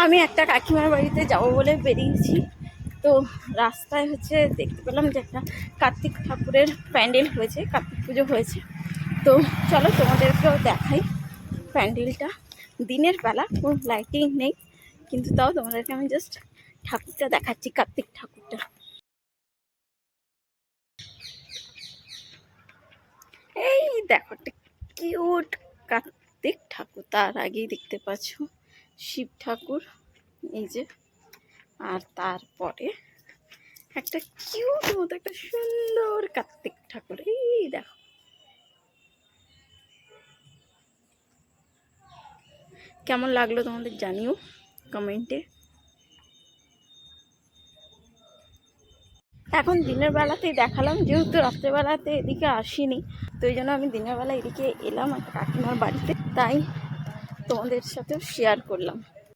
আমি একটা কাকিমার বাড়িতে যাব বলে বেরিয়েছি। তো রাস্তায় দেখতে পেলাম যে একটা কার্তিক ঠাকুরের প্যান্ডেল হয়েছে, কার্তিক পুজো হয়েছে। তো চলো তোমাদেরকেও দেখাই প্যান্ডেলটা। দিনের বেলা কোনো লাইটিং নেই, কিন্তু তাও তোমাদেরকে আমি জাস্ট ঠাকুরটা দেখাচ্ছি, কার্তিক ঠাকুরটা। এই দেখো একটা কিউট কার্তিক ঠাকুর, তার আগেই দেখতে পাচ্ছ শিব ঠাকুর, এই যে। আর তারপরে একটা কিউট মতো একটা সুন্দর কার্তিক ঠাকুর, এই দেখো। কেমন লাগলো তোমাদের জানিও কমেন্টে। এখন দিনের বেলাতেই দেখালাম, যেহেতু রাত্রেবেলাতে এদিকে আসিনি, তো এই জন্য আমি দিনের বেলা এদিকে এলাম একটা কাকিমার বাড়িতে, তাই তোমাদের সাথেও শেয়ার করলাম।